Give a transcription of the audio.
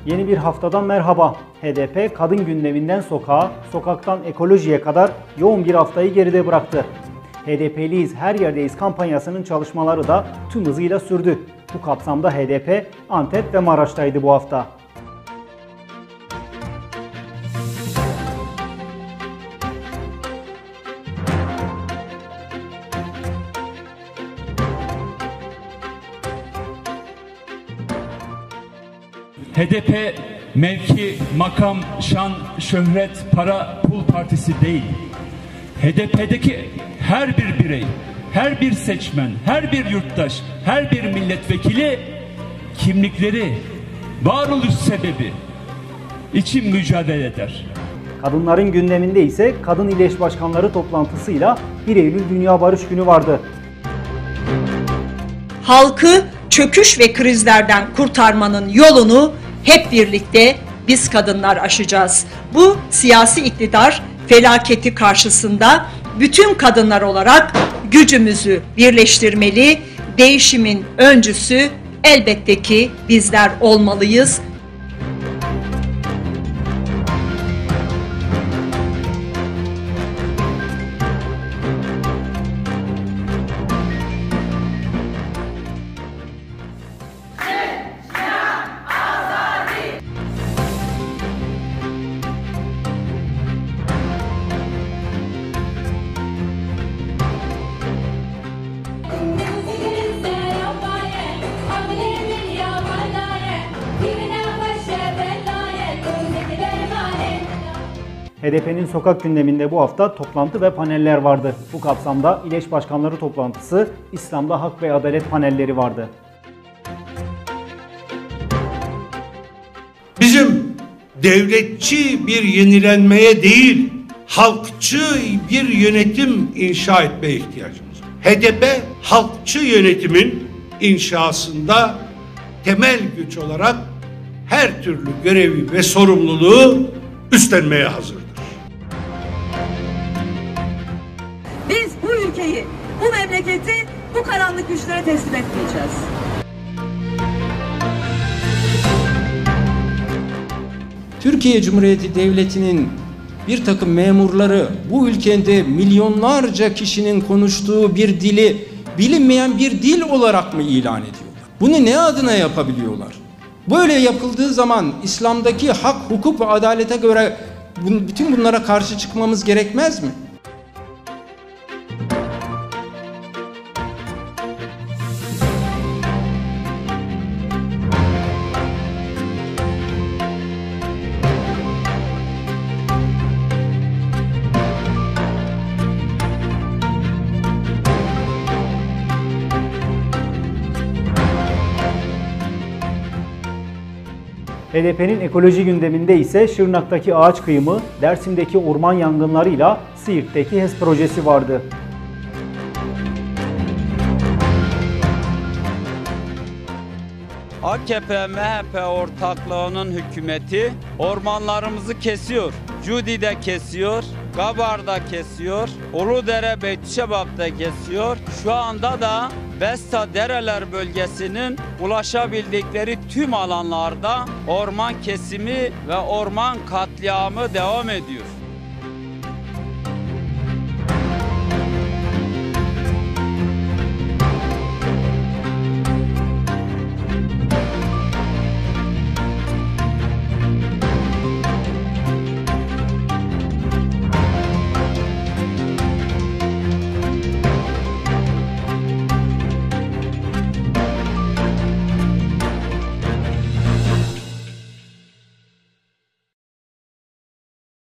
Yeni bir haftadan merhaba. HDP kadın gündeminden sokağa, sokaktan ekolojiye kadar yoğun bir haftayı geride bıraktı. HDP'liyiz, her yerdeyiz kampanyasının çalışmaları da tüm hızıyla sürdü. Bu kapsamda HDP, Antep ve Maraş'taydı bu hafta. HDP mevki, makam, şan, şöhret, para, pul partisi değil. HDP'deki her bir birey, her bir seçmen, her bir yurttaş, her bir milletvekili kimlikleri, varoluş sebebi için mücadele eder. Kadınların gündeminde ise Kadın İl Eş Başkanları toplantısıyla 1 Eylül Dünya Barış Günü vardı. Halkı çöküş ve krizlerden kurtarmanın yolunu hep birlikte biz kadınlar aşacağız. Bu siyasi iktidar felaketi karşısında bütün kadınlar olarak gücümüzü birleştirmeli, değişimin öncüsü elbette ki bizler olmalıyız. HDP'nin sokak gündeminde bu hafta toplantı ve paneller vardı. Bu kapsamda İl Eş Başkanları toplantısı, İslam'da hak ve adalet panelleri vardı. Bizim devletçi bir yenilenmeye değil, halkçı bir yönetim inşa etmeye ihtiyacımız var. HDP halkçı yönetimin inşasında temel güç olarak her türlü görevi ve sorumluluğu üstlenmeye hazırdır. Biz bu ülkeyi, bu memleketi bu karanlık güçlere teslim etmeyeceğiz. Türkiye Cumhuriyeti Devleti'nin bir takım memurları bu ülkede milyonlarca kişinin konuştuğu bir dili bilinmeyen bir dil olarak mı ilan ediyorlar? Bunu ne adına yapabiliyorlar? Böyle yapıldığı zaman İslam'daki hak, hukuk ve adalete göre bütün bunlara karşı çıkmamız gerekmez mi? HDP'nin ekoloji gündeminde ise Şırnak'taki ağaç kıyımı, Dersim'deki orman yangınlarıyla Siirt'teki HES projesi vardı. AKP-MHP ortaklığının hükümeti ormanlarımızı kesiyor. Cudi'de kesiyor, Gabar'da kesiyor, Uludere Beytüşebap'ta kesiyor. Şu anda da Besta Dereler bölgesinin ulaşabildikleri tüm alanlarda orman kesimi ve orman katliamı devam ediyor.